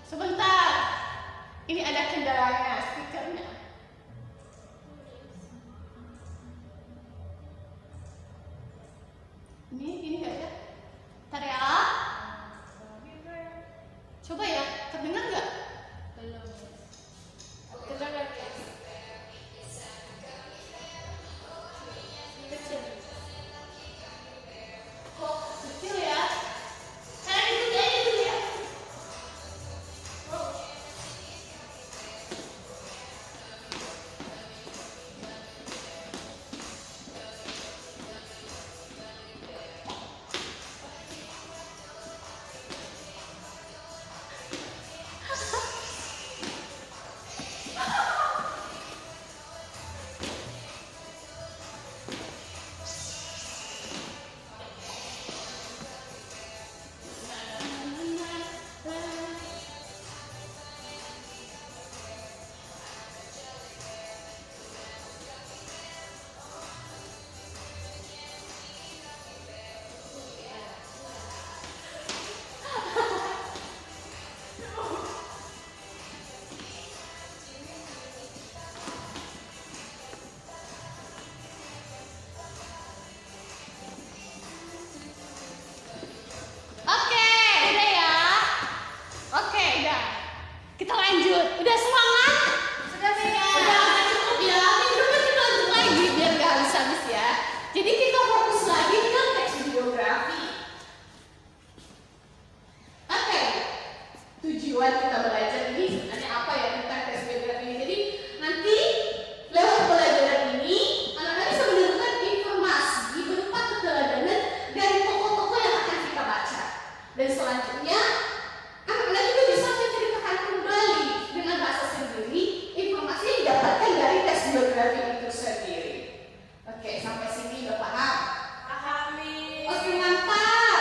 Sebentar. Ini ada kendalanya, stikernya. Ini nggak ada. Ntar ya. Coba ya, terdengar nggak? Belum. Kedengar ya? Kecil. Kok kecil ya? Kalian ikuti aja dulu ya. Oke, udah ya. Oke, udah. Kita lanjut. Udah semangat? Sudah nih. Udah cukup ya. Minggu depan kita lanjut lagi biar nggak habis-habis ya. Jadi kita fokus lagi ke teks biografi. Oke. Tujuan kita belajar ini sebenarnya apa ya tentang teks biografi ini? Jadi nanti lewat pelajaran ini anak-anak bisa mendapatkan informasi berupa keteladanan dari tokoh-tokoh yang akan kita baca. Dan selanjutnya anak-anak juga bisa menceritakan kembali dengan bahasa sendiri informasi yang didapatkan dari teks biografi itu sendiri. Oke, sampai sini udah paham? Pahami. Oke, mantap.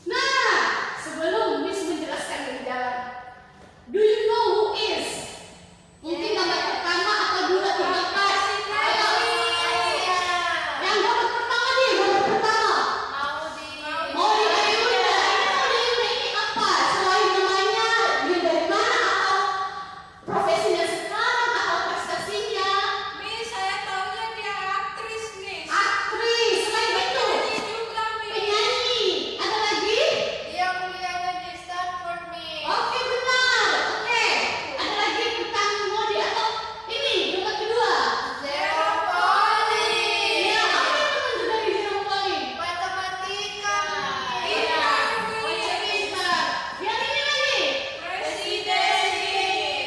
Nah, sebelum Miss menjelaskan lebih dalam, do you know who is? Mungkin gambar pertama atau dua tiga empat. Ayo. Yang gambar pertama nih, gambar pertama. Mau diayun nggak? Ini apa? Selain namanya, dia dari mana atau profesinya sekarang atau prestasinya? Aktris, selain itu penyanyi. Ada lagi? Oke, benar. Oke. Ada lagi tentang mode atau ini gambar kedua? Iya, apa yang teman dari Jerome Pauline? Iya, pintar. Yang ini lagi?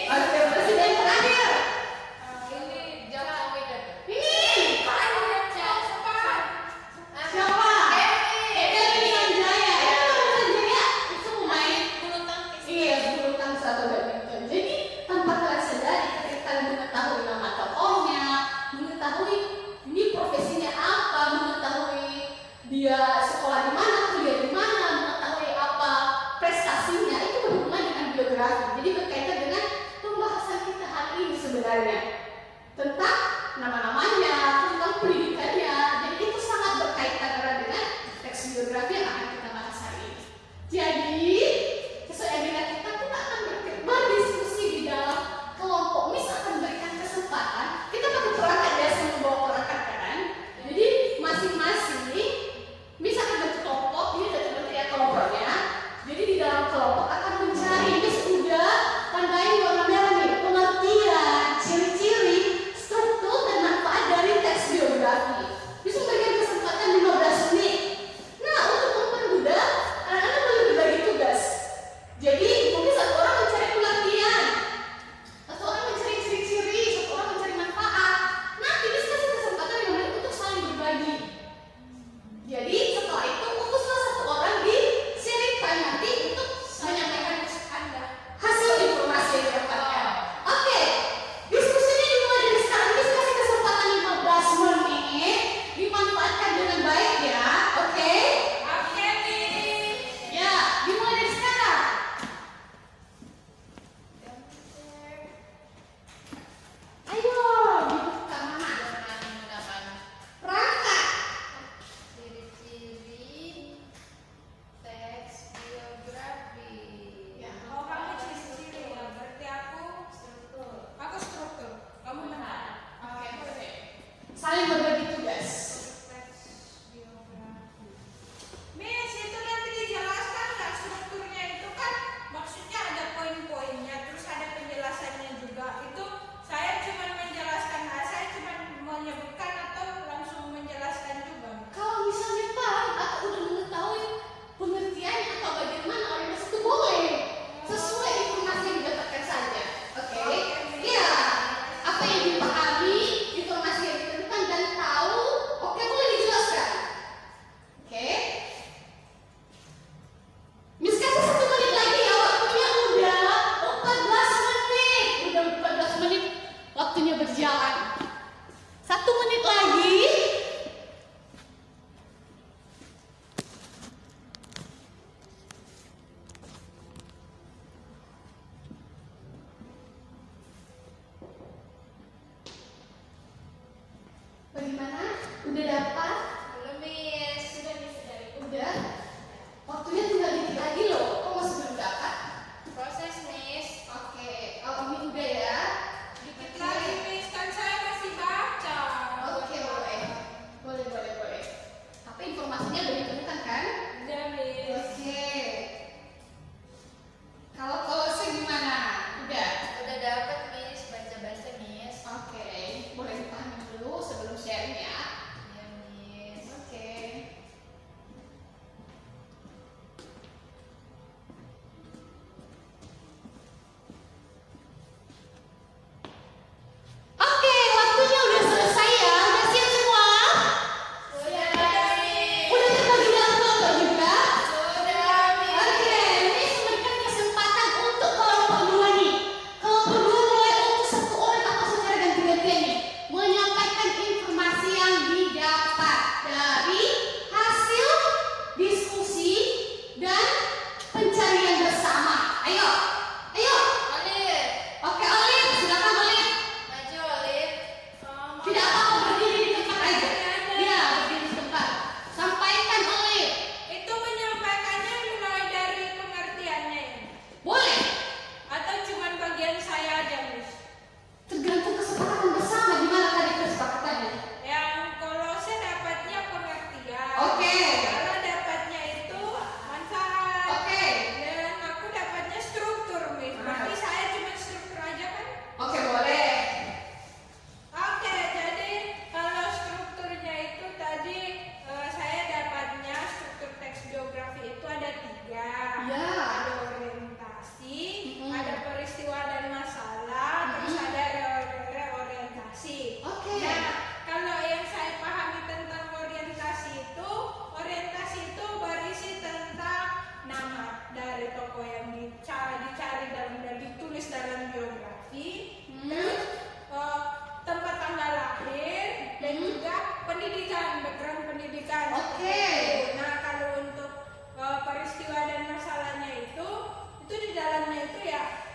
Oke, presiden terakhir. Ini siapa? Kevin Sanjaya. Itu pemain iya, bulu tangkis atau badminton. Jadi tanpa kalian sadari ketika kalian mengetahui nama tokohnya, mengetahui ini profesinya apa, mengetahui dia sekolah di mana, kuliah di mana, mengetahui apa prestasinya, itu berhubungan dengan biografi. Jadi berkaitan dengan pembahasan kita hari ini sebenarnya tentang nama-namanya, tentang pendidikannya. Jadi itu sangat berkaitan erat dengan teks biografi yang akan kita bahas hari ini. Jadi sesuai agenda kita akan berdiskusi di dalam kelompok. Miss akan berikan kesempatan. Kita pakai perangkat ya, sama bawa perangkat kan. Jadi masing-masing Miss akan bentuk kelompok. Ini udah terbentuk ya kelompoknya. Jadi di dalam kelompok akan mencari. Miss udah tandain warna merah nih, pengertian, ciri-ciri, struktur dan manfaat dari teks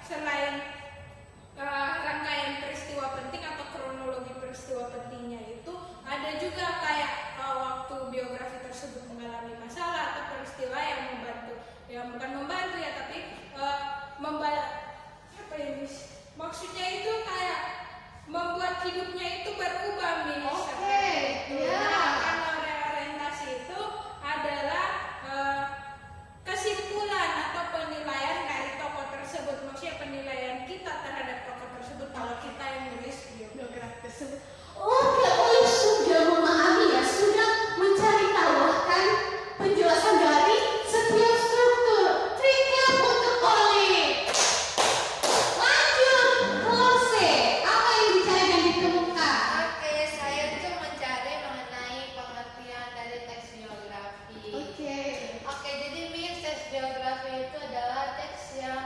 selain rangkaian peristiwa penting atau kronologi peristiwa pentingnya itu, ada juga kayak waktu biografi tersebut mengalami masalah atau peristiwa yang membantu, yang bukan membantu ya, tapi apa ini? Maksudnya itu kayak membuat hidupnya itu berubah, Miss. Oke, ya. Nah, kalau reorientasi itu adalah kesimpulan atau penilaian dari tokoh tersebut. Maksudnya penilaian kita terhadap tokoh tersebut kalau kita yang nulis biografi tersebut. Oke, Olive sudah memahami ya, sudah mencari tahu kan penjelasan dari setiap struktur. Triknya untuk Olive. Lanjut, close. Apa yang dicari dan ditemukan? Oke, saya tuh mencari mengenai pengertian dari teks biografi. Oke, jadi Miss, teks biografi itu adalah teks yang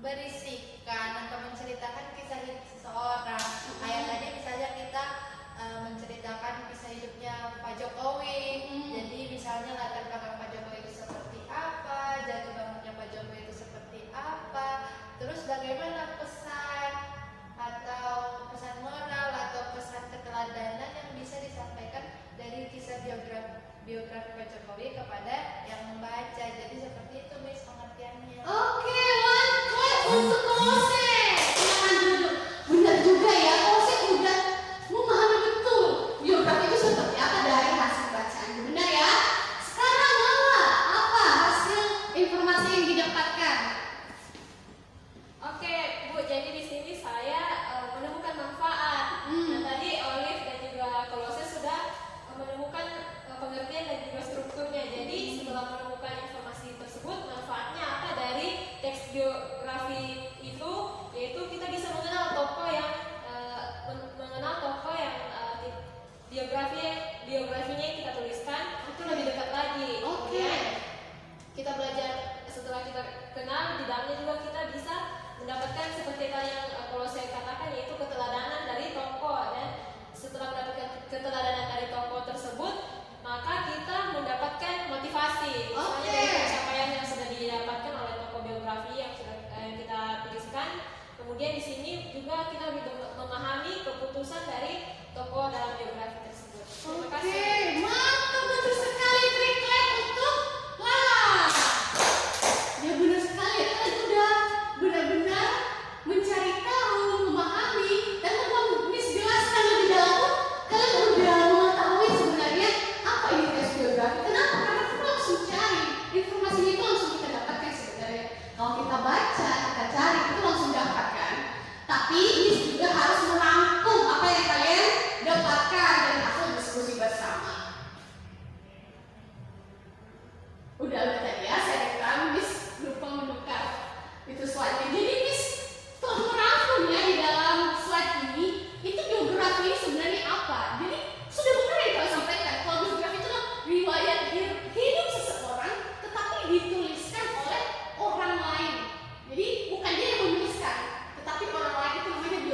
berisikan atau menceritakan kisah hidup seseorang. Kayak tadi misalnya kita menceritakan kisah hidupnya Pak Jokowi. Jadi misalnya latar belakang Pak Jokowi itu seperti apa, jatuh bangunnya Pak Jokowi itu seperti apa, terus bagaimana pesan atau pesan moral atau pesan keteladanan yang bisa disampaikan dari kisah biografi Pak Jokowi kepada yang membaca. Jadi seperti itu Miss pengertiannya. Oke, one clap untuk Kose. Silakan duduk. Benar juga ya, Kose udah memahami betul biografi itu seperti apa dari hasil bacaan. Benar ya? Sekarang Lala, apa hasil informasi yang didapatkan? Oke, Bu, jadi di sini saya menemukan manfaat. Nah, tadi Olive dan juga Kolose sudah menemukan pengertian dan juga strukturnya. Jadi setelah menemukan informasi tersebut, manfaatnya apa dari teks biografi itu? Yaitu kita bisa mengenal tokoh yang biografinya yang kita tuliskan itu lebih dekat lagi. Kemudian kita belajar, setelah kita kenal, di dalamnya juga kita bisa mendapatkan seperti tadi yang kalau saya katakan, yaitu keteladanan dari tokoh. Dan setelah mendapatkan keteladanan dari tokoh tersebut, maka kita mendapatkan motivasi. Misalnya dari pencapaian yang sudah didapatkan oleh tokoh biografi yang sudah kita tuliskan. Kemudian di sini juga kita lebih memahami keputusan dari tokoh dalam biografi tersebut. Terima kasih. Oke, mantap, betul sekali. Trik clap untuk Lala. Ya benar sekali, kalian udah benar-benar mencari tahu, memahami, dan teman Miss jelaskan lebih dalam pun kalian udah mengetahui sebenarnya apa ini tes biografi. Kenapa? Karena kita langsung cari informasinya, itu langsung kita dapatkan sebenarnya. Kalau kita baca, kita cari, itu langsung dapatkan. Tapi Miss juga harus merangkum apa yang kalian dapatkan dan hasil diskusi bersama. Udah tadi ya, saya rekam, Miss lupa menukar itu slide-nya. Jadi Miss telah merangkum ya di dalam slide ini, itu biografi ini sebenarnya apa. Jadi sudah benar yang kalian sampaikan, kalau biografi itu adalah riwayat hidup seseorang, tetapi dituliskan oleh orang lain. Jadi bukan dia yang menuliskan, tetapi orang lain, itu namanya biografi.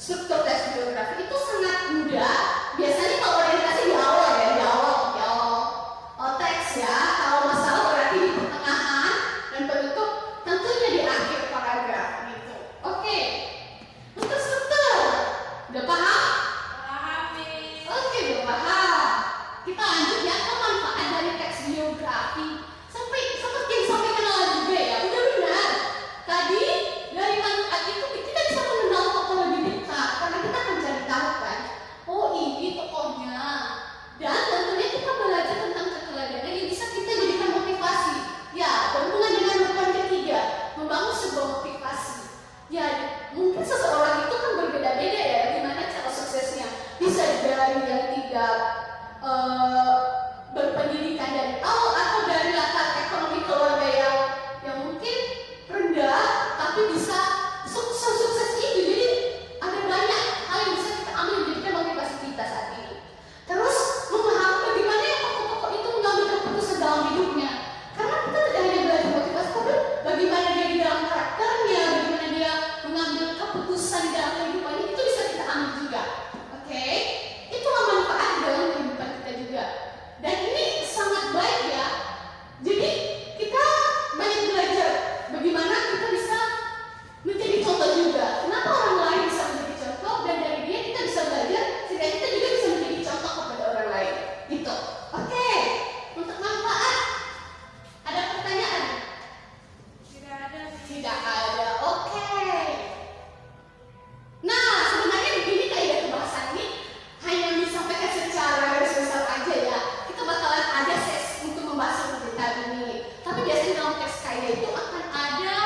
struktur teks biografi itu sangat mudah. Biasanya kalau orientasi di awal ya, di awal teks ya. Kalau masalah berarti di pertengahan dan penutup tentunya di akhir paragraf gitu. Oke. Untuk struktur, udah paham? Paham nih. Oke, udah paham. Kita lanjut ya ke manfaat dari teks biografi. Seperti yang disampaikan oleh juga ya, udah benar. Tadi dari manfaat itu kita bisa mengenal tokoh lebih dekat karena kita akan cari tahu kan, oh ini tokohnya. Dan tentunya kita belajar tentang keteladanan yang bisa kita jadikan motivasi. Ya, berhubungan dengan poin ketiga, membangun sebuah motivasi. Ya, mungkin seseorang itu kan berbeda-beda ya, gimana cara suksesnya. Bisa dari yang tidak berpendidikan dari awal atau dari latar ekonomi keluarga yang mungkin rendah tapi bisa sukses itu. Jadi ada banyak hal yang bisa kita ambil menjadikan motivasi kita saat ini. Terus memahami bagaimana yang tokoh-tokoh itu mengambil keputusan dalam hidupnya. Karena kita tidak hanya belajar motivasi, tapi bagaimana dia di dalam karakternya, bagaimana dia mengambil keputusan di dalam kehidupannya, itu bisa kita ambil juga. Oke? Itulah manfaat dalam kehidupan kita juga. Dan ini sangat baik ya. Jadi kita banyak belajar bagaimana kita bisa menjadi contoh juga. Kenapa orang lain bisa menjadi contoh dan dari dia kita bisa belajar sehingga kita juga bisa menjadi contoh kepada orang lain. Gitu. Oke. Untuk manfaat ada pertanyaan? Tidak ada. Tidak ada. Oke. Nah, sebenarnya begini kaidah kebahasan ini hanya disampaikan secara garis besar aja ya. Kita bakalan ada sesi untuk membahas lebih detail ini. Tapi biasanya dalam teks kaidah itu akan ada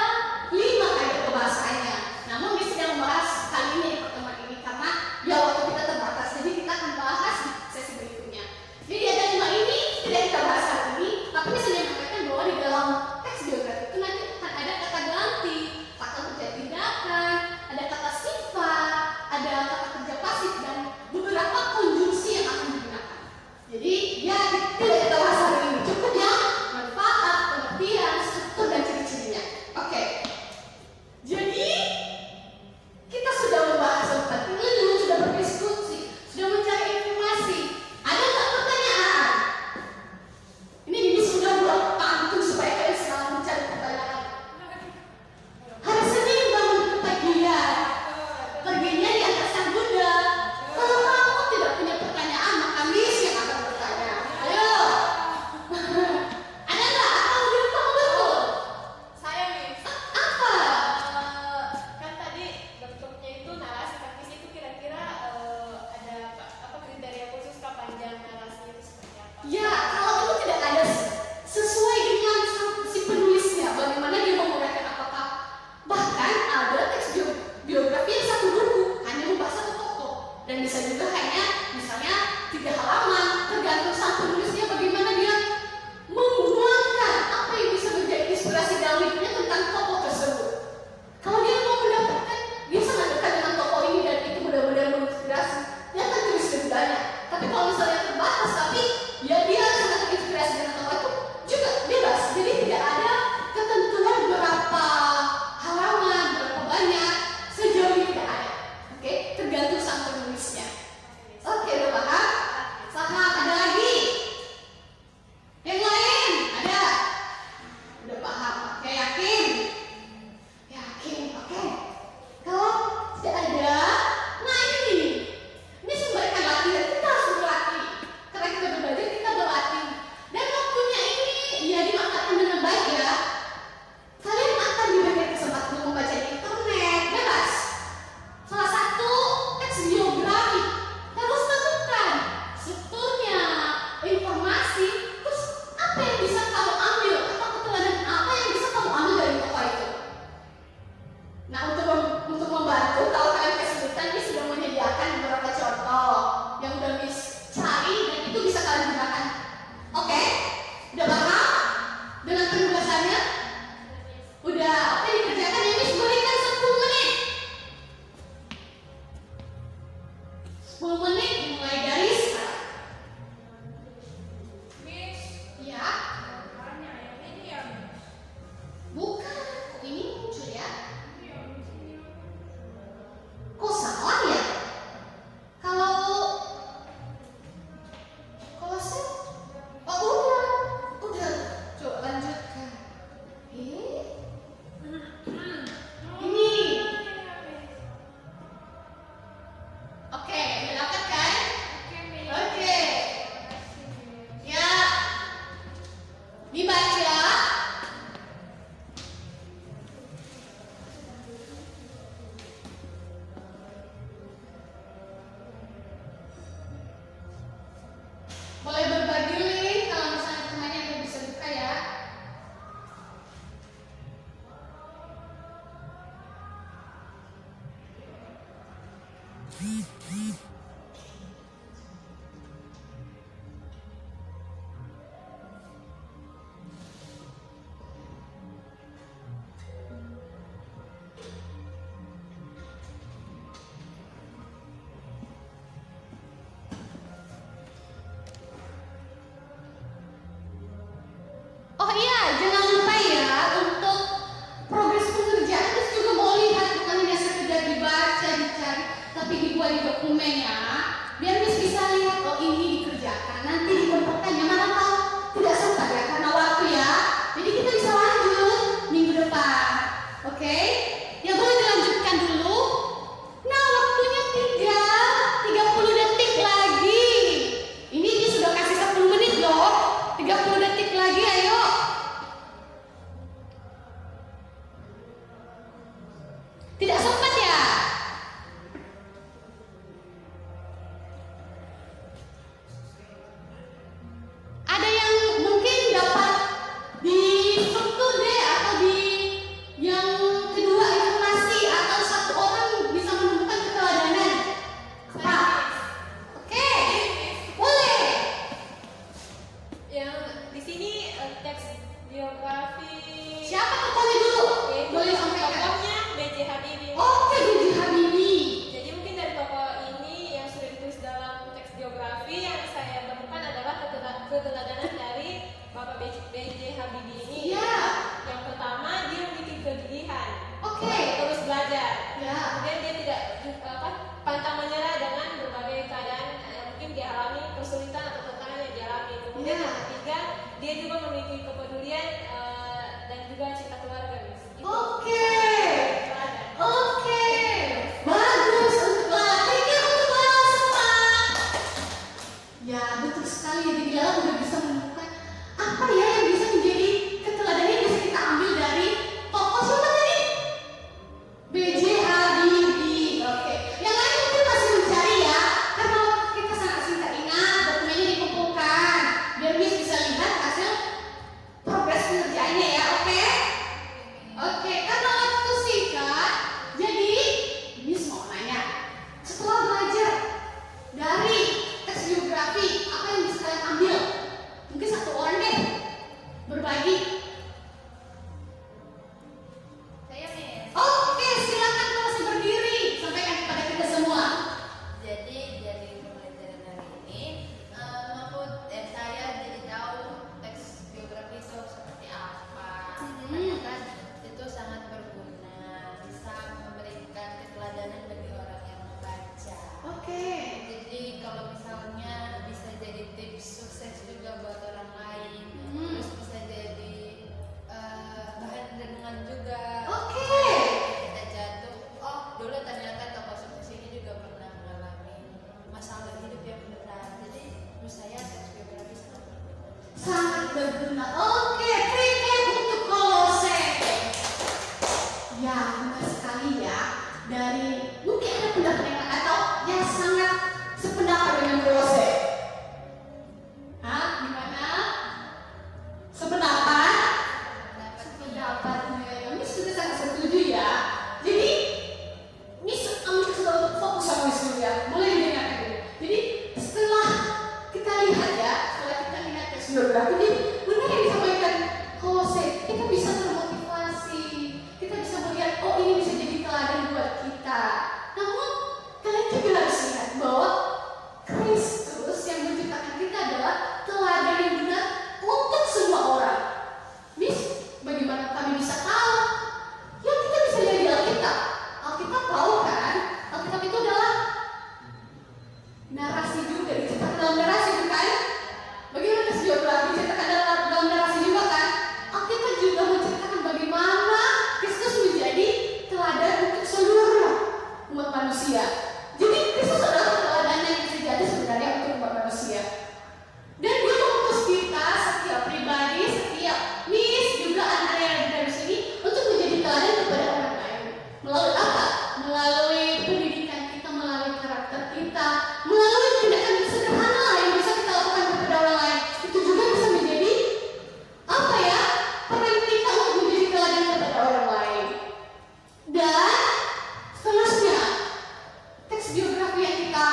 5 kaidah kebahasannya. Namun kita sedang membahas kali ini di pertemuan ini karena ya waktu kita terbatas. Jadi kita akan bahas di sesi berikutnya. Jadi ada 5 ini tidak kita bahas hari ini, tapi bisa menyampaikan bahwa di dalam teks biografi itu nanti akan ada kata ganti, kata kerja tindakan, ada kata sifat, ada kata kerja pasif dan beberapa konjungsi yang akan digunakan. Jadi ya tidak kita bahas hari ini, cukup ya manfaat, pengertian, struktur dan ciri-cirinya. Oke. Jadi kita sudah membahas tentang ilmu, sudah berdiskusi, sudah mencari informasi. Ada nggak pertanyaan? Ini sudah buat pantun supaya kalian selalu mencari pertanyaan. Hari Senin bangun kepagian, perginya di atas sang Buddha. Kalau kamu tidak punya pertanyaan, maka Miss yang akan bertanya. Ayo. Ada nggak? Atau belum tahu betul? Saya Miss. Apa? Kan tadi bentuknya itu narasi, tapi itu kira-kira ada apa kriteria khusus panjang narasinya itu seperti apa? Ya, kalau itu tidak ada sesuai dengan si penulisnya, bagaimana dia menguraikan apakah. Bahkan ada teks biografi yang 1 buku hanya membahas 1 tokoh dan bisa juga hanya misalnya 3 halaman, tergantung sang penulisnya bagaimana dia membuangkan apa yang bisa menjadi inspirasi dalam hidupnya tentang tokoh tersebut. Kalau dia mau mendapatkan, dia sangat dekat dengan tokoh ini dan itu benar-benar menginspirasi, dia akan tulis lebih banyak. Tapi kalau misalnya terbatas, tapi ya dia sangat terinspirasi dengan tokoh itu juga bebas. Jadi tidak ada ketentuan berapa halaman, berapa banyak, sejauh ini tidak ada. Oke, tergantung sang penulisnya. Oke, udah paham? Paham, ada lagi? Yang lain? Ada? Udah paham? Oke, yakin? Yakin, oke. Kalau tidak ada, nah ini sumberkan latihan. Kita harus berlatih. Karena kita belajar, kita berlatih. Dan waktunya ini ya dimanfaatkan dengan baik ya. Kalian akan diberikan kesempatan untuk membaca di internet, bebas. Salah satu teks biografi. Terus tentukan strukturnya, informasi, terus apa yang bisa kamu ambil atau keteladanan apa yang bisa kamu ambil dari tokoh itu. Nah, untuk membantu kalau kalian kesulitan, ini sudah menyediakan beberapa contoh yang udah Miss cari dan itu bisa kalian gunakan. Oke? Udah paham dengan penugasannya? Udah, oke dikerjakan ya Miss, berikan 10 menit. 10 menit dimulai dari sekarang. Miss, Ya, tanya yang ini ya Miss. bukan. Ini muncul ya. Ini yang di sini. Kok salah ya? Oh iya, jangan lupa ya untuk progres pengerjaan terus juga mau lihat bukan hanya sekedar dibaca, dicari, tapi dibuat di dokumen ya. Biar Miss bisa lihat oh ini dikerjakan, nanti dikontrolkannya mana tahu tidak sempat ya karena waktu ya. Jadi kita bisa lanjut minggu depan, oke? Ya boleh dilanjutkan dulu. Nah waktunya tinggal 30 detik lagi. Ini dia sudah kasih 10 menit loh. 30 detik lagi ayo. Tidak sempat ya? Ada yang mungkin dapat di foto deh atau di yang kedua informasi atau satu orang bisa menemukan keteladanan. Apa? Oke, boleh. Yang di sini teks biografi. Siapa tokohnya dulu? Yaitu Boleh sampaikan. tokohnya B.J. Habibie. Oke, B.J. Habibie. Jadi mungkin dari tokoh ini yang sudah ditulis dalam teks biografi yang saya temukan adalah keteladanan dari Bapak B.J. Habibie ini. Iya. Yang pertama dia memiliki kegigihan. Oke. Terus belajar. Ya. Kemudian dia tidak pantang menyerah dengan berbagai keadaan yang mungkin dia alami, kesulitan atau tantangan yang dialami. Kemudian Ya. yang ketiga dia juga memiliki kepedulian dan juga cinta keluarga. Itu Oke. teladan. Oke. Bagus untuk latihnya untuk semua. Ya betul sekali. Di dalam udah bisa menemukan apa ya yang bisa menjadi keteladanan yang bisa kita ambil dari tokoh siapa tadi? B.J. Habibie. Oke. Yang lain mungkin masih mencari ya, karena waktu kita sangat singkat ingat dokumennya dikumpulkan biar Miss bisa lihat hasil progres pengerjaannya ya. Oke. Oke, karena waktu singkat, jadi Miss mau nanya, setelah belajar dari tes biografi, apa yang bisa kalian ambil? Mungkin satu orang deh berbagi. Saya Miss. Oke, silakan langsung berdiri, sampaikan kepada kita semua. Jadi dari pembelajaran hari ini, saya jadi tahu teks biografi itu seperti apa. Ternyata itu sangat berguna, bisa memberikan keteladanan bagi orang yang membaca. Oke. Jadi kalau misalnya bisa jadi tips sukses juga buat orang lain, terus bisa jadi bahan renungan juga. Oke. Kita jatuh, oh dulu ternyata tokoh sukses ini juga pernah mengalami masalah hidup yang berat. Jadi menurut saya teks biografi sangat berguna. Sangat berguna. Oke, kritik untuk Kolose. Ya, benar sekali ya. Dari mungkin ada pendapat yang lain atau yang sangat sependapat dengan Kolose. Hah? Gimana? Sependapat? Sependapat. Miss juga sangat setuju ya. Jadi Miss ambil kesempatan untuk fokus sama Miss dulu ya. Boleh didengarkan dulu. Jadi setelah kita lihat ya, setelah kita lihat tes biografi, jadi benar yang disampaikan Kolose, kita bisa termotivasi, kita bisa melihat oh ini bisa jadi teladan buat kita. Namun kalian juga harus lihat bahwa Kristus yang menciptakan kita adalah teladan yang benar untuk semua orang. Miss, bagaimana kami bisa tahu? Ya kita bisa lihat di Alkitab. Alkitab tahu kan? Alkitab itu adalah narasi juga, diceritakan dalam narasi bukan? Bagaimana tes biografi diceritakan dalam narasi juga kan? Alkitab juga menceritakan bagaimana Kristus menjadi teladan untuk seluruh umat manusia. Jadi Kristus adalah teladan yang sejati sebenarnya untuk umat manusia. Dan dia mengutus kita setiap pribadi, setiap Miss juga antara yang ada di sini untuk menjadi teladan kepada orang lain. Melalui apa? Melalui pendidikan kita, melalui karakter kita, melalui tindakan sederhana yang bisa kita lakukan kepada orang lain. Itu juga bisa menjadi apa ya? Peran kita untuk menjadi teladan kepada orang lain. Dan seterusnya, teks biografi yang kita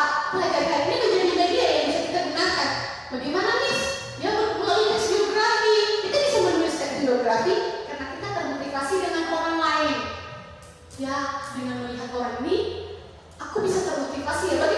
motivasi ya,